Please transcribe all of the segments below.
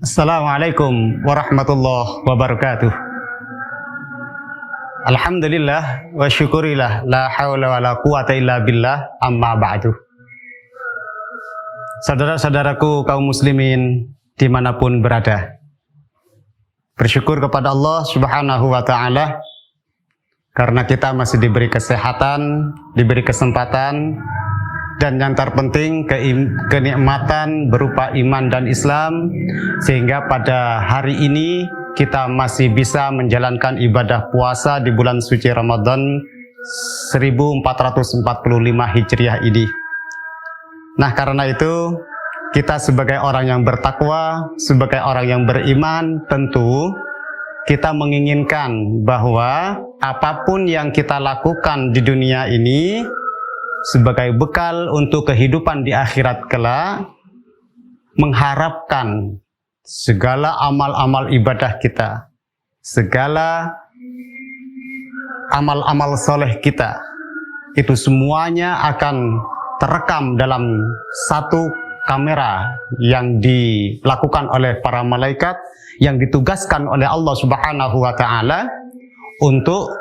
Assalamualaikum warahmatullahi wabarakatuh. Alhamdulillah wa syukurillah, la haula wa la quwata illa billah, amma ba'du. Saudara-saudaraku kaum muslimin dimanapun berada, bersyukur kepada Allah subhanahu wa ta'ala karena kita masih diberi kesehatan, diberi kesempatan, dan yang terpenting kenikmatan berupa iman dan Islam, sehingga pada hari ini kita masih bisa menjalankan ibadah puasa di bulan suci Ramadan 1445 Hijriah ini. Nah, karena itu kita sebagai orang yang bertakwa, sebagai orang yang beriman, tentu kita menginginkan bahwa apapun yang kita lakukan di dunia ini sebagai bekal untuk kehidupan di akhirat kelak, mengharapkan segala amal-amal ibadah kita, segala amal-amal soleh kita, itu semuanya akan terekam dalam satu kamera yang dilakukan oleh para malaikat yang ditugaskan oleh Allah Subhanahu wa ta'ala untuk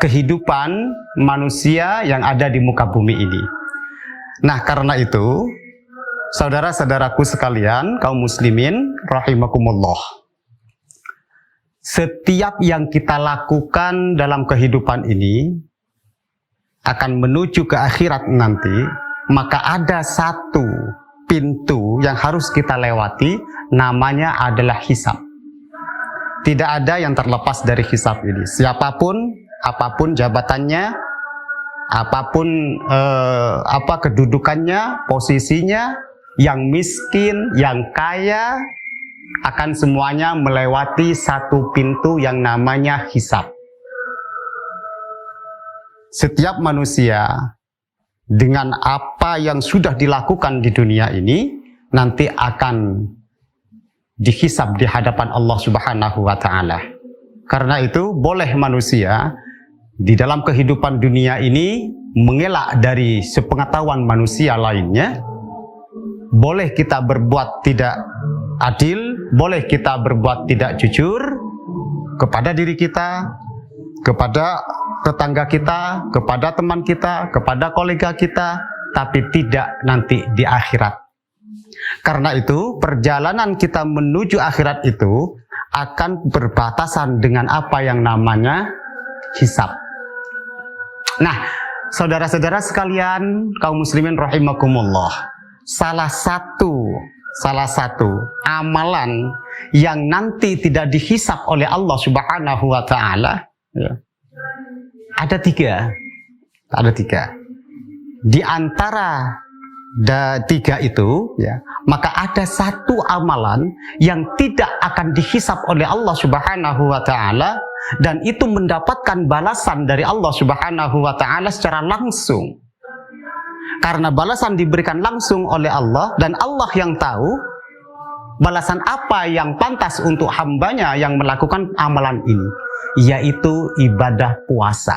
kehidupan manusia yang ada di muka bumi ini. Nah, karena itu, saudara-saudaraku sekalian, kaum muslimin rahimakumullah, setiap yang kita lakukan dalam kehidupan ini akan menuju ke akhirat nanti, maka ada satu pintu yang harus kita lewati, namanya adalah hisab. Tidak ada yang terlepas dari hisab ini. Siapapun, apapun jabatannya, apapun kedudukannya, posisinya, yang miskin, yang kaya, akan semuanya melewati satu pintu yang namanya hisab. Setiap manusia dengan apa yang sudah dilakukan di dunia ini nanti akan dihisab di hadapan Allah Subhanahu wa ta'ala. Karena itu boleh manusia di dalam kehidupan dunia ini mengelak dari sepengetahuan manusia lainnya. Boleh kita berbuat tidak adil, boleh kita berbuat tidak jujur kepada diri kita, kepada tetangga kita, kepada teman kita, kepada kolega kita, tapi tidak nanti di akhirat. Karena itu perjalanan kita menuju akhirat itu akan berbatasan dengan apa yang namanya hisab. Nah, saudara-saudara sekalian, kaum muslimin rahimakumullah, salah satu amalan yang nanti tidak dihisab oleh Allah Subhanahu wa ta'ala, ya, ada tiga. Di antara tiga itu, ya, maka ada satu amalan yang tidak akan dihisab oleh Allah Subhanahu wa ta'ala, dan itu mendapatkan balasan dari Allah Subhanahu wa ta'ala secara langsung. Karena balasan diberikan langsung oleh Allah, dan Allah yang tahu balasan apa yang pantas untuk hambanya yang melakukan amalan ini, yaitu ibadah puasa.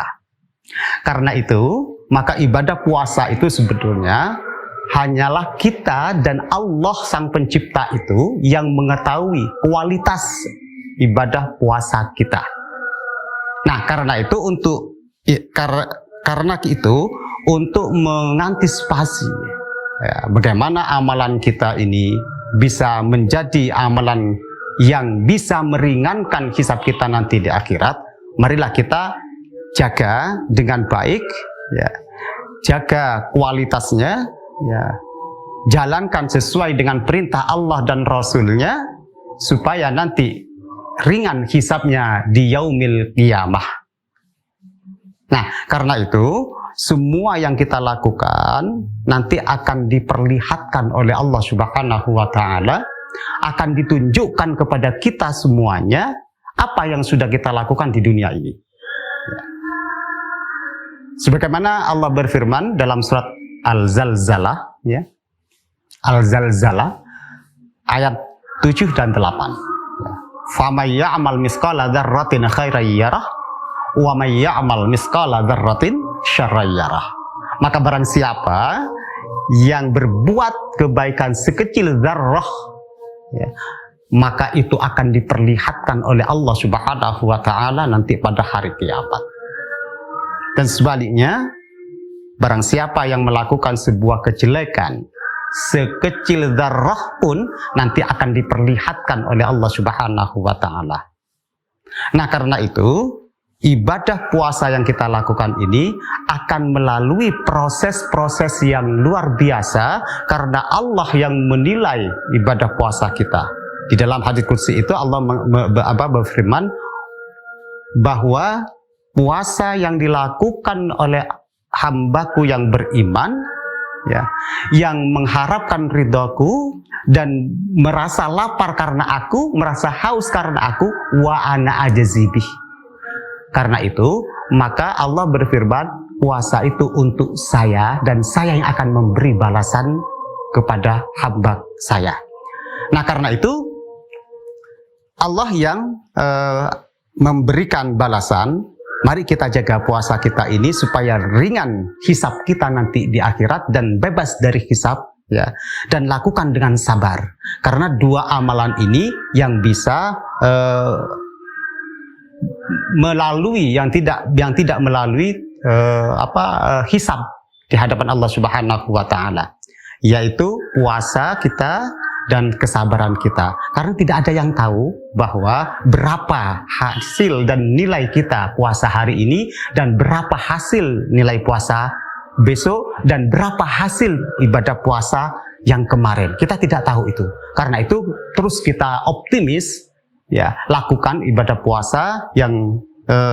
Karena itu, maka ibadah puasa itu sebetulnya hanyalah kita dan Allah sang pencipta itu yang mengetahui kualitas ibadah puasa kita. Nah, karena itu untuk mengantisipasi, ya, bagaimana amalan kita ini bisa menjadi amalan yang bisa meringankan hisab kita nanti di akhirat, marilah kita jaga dengan baik, ya, jaga kualitasnya, ya, jalankan sesuai dengan perintah Allah dan Rasulnya, supaya nanti ringan hisabnya di yaumil qiyamah. Nah, karena itu semua yang kita lakukan nanti akan diperlihatkan oleh Allah Subhanahu wa ta'ala, akan ditunjukkan kepada kita semuanya apa yang sudah kita lakukan di dunia ini. Ya. Sebagaimana Allah berfirman dalam surat Al-Zalzalah, ya, Al-Zalzalah ayat 7 dan 8. Faman ya'mal misqala dzarratin khairan yarah wa man ya'mal misqala dzarratin syarran yarah. Maka barang siapa yang berbuat kebaikan sekecil dzarrah ya, maka itu akan diperlihatkan oleh Allah Subhanahu wa Ta'ala nanti pada hari kiamat. Dan sebaliknya, barang siapa yang melakukan sebuah kejelekan sekecil dzarrah pun nanti akan diperlihatkan oleh Allah Subhanahu wa Ta'ala. Nah, karena itu ibadah puasa yang kita lakukan ini akan melalui proses-proses yang luar biasa karena Allah yang menilai ibadah puasa kita. Di dalam hadits qudsi itu Allah berfirman bahwa puasa yang dilakukan oleh hambaku yang beriman, ya, yang mengharapkan ridhoku dan merasa lapar karena aku, merasa haus karena aku, wa ana ajzibih. Karena itu, maka Allah berfirman, puasa itu untuk saya dan saya yang akan memberi balasan kepada hamba saya. Nah, karena itu Allah yang memberikan balasan. Mari kita jaga puasa kita ini supaya ringan hisab kita nanti di akhirat dan bebas dari hisab, ya. Dan lakukan dengan sabar. Karena dua amalan ini yang bisa melalui yang tidak melalui hisab di hadapan Allah Subhanahu wa Ta'ala, yaitu puasa kita dan kesabaran kita. Karena tidak ada yang tahu bahwa berapa hasil dan nilai kita puasa hari ini dan berapa hasil nilai puasa besok dan berapa hasil ibadah puasa yang kemarin. Kita tidak tahu itu. Karena itu terus kita optimis, ya, lakukan ibadah puasa yang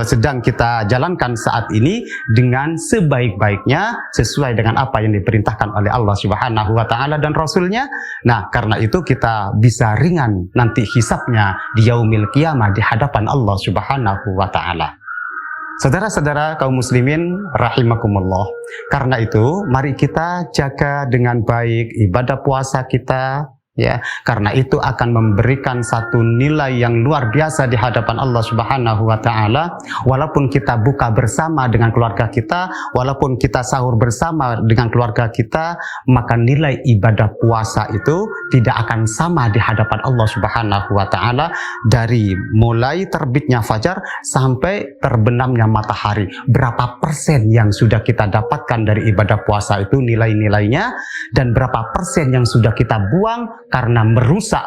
sedang kita jalankan saat ini dengan sebaik-baiknya sesuai dengan apa yang diperintahkan oleh Allah Subhanahu wa Ta'ala dan Rasulnya. Nah, karena itu kita bisa ringan nanti hisabnya di yaumil qiyamah di hadapan Allah Subhanahu wa Ta'ala. Saudara-saudara kaum muslimin rahimakumullah. Karena itu mari kita jaga dengan baik ibadah puasa kita, ya, karena itu akan memberikan satu nilai yang luar biasa di hadapan Allah Subhanahu wa Ta'ala. Walaupun kita buka bersama dengan keluarga kita, walaupun kita sahur bersama dengan keluarga kita, maka nilai ibadah puasa itu tidak akan sama di hadapan Allah Subhanahu wa Ta'ala dari mulai terbitnya fajar sampai terbenamnya matahari. Berapa persen yang sudah kita dapatkan dari ibadah puasa itu nilai-nilainya, dan berapa persen yang sudah kita buang karena merusak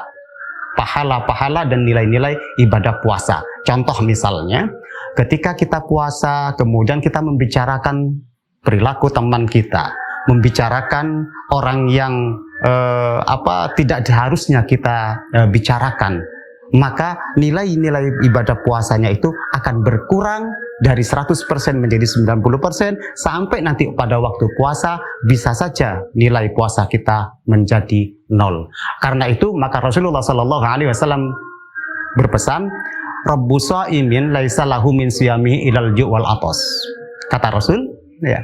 pahala-pahala dan nilai-nilai ibadah puasa. Contoh misalnya, ketika kita puasa, kemudian kita membicarakan perilaku teman kita, membicarakan orang yang tidak seharusnya kita bicarakan, maka nilai-nilai ibadah puasanya itu akan berkurang dari 100% menjadi 90%, sampai nanti pada waktu puasa bisa saja nilai puasa kita menjadi 0. Karena itu maka Rasulullah SAW berpesan, Rabbu sha'imin laisa lahu min siyamihi ilal ju' wal atas. Kata Rasul, ya,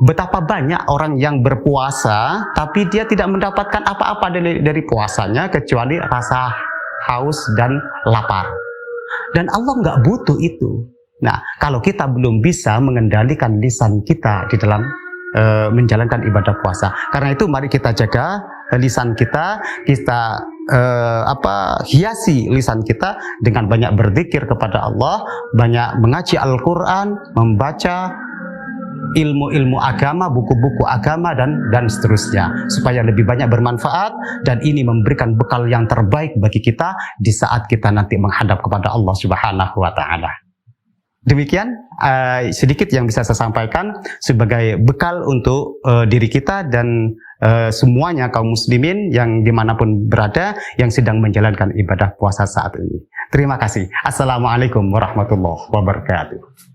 betapa banyak orang yang berpuasa tapi dia tidak mendapatkan apa-apa dari puasanya kecuali rasa haus dan lapar. Dan Allah nggak butuh itu. Nah, kalau kita belum bisa mengendalikan lisan kita di dalam menjalankan ibadah puasa, karena itu mari kita jaga lisan kita, kita hiasi lisan kita dengan banyak berzikir kepada Allah, banyak mengaji Al-Quran, membaca ilmu-ilmu agama, buku-buku agama dan seterusnya, supaya lebih banyak bermanfaat, dan ini memberikan bekal yang terbaik bagi kita di saat kita nanti menghadap kepada Allah Subhanahu wa Ta'ala. Demikian sedikit yang bisa saya sampaikan sebagai bekal untuk diri kita dan semuanya kaum muslimin yang dimanapun berada yang sedang menjalankan ibadah puasa saat ini. Terima kasih. Assalamualaikum warahmatullahi wabarakatuh.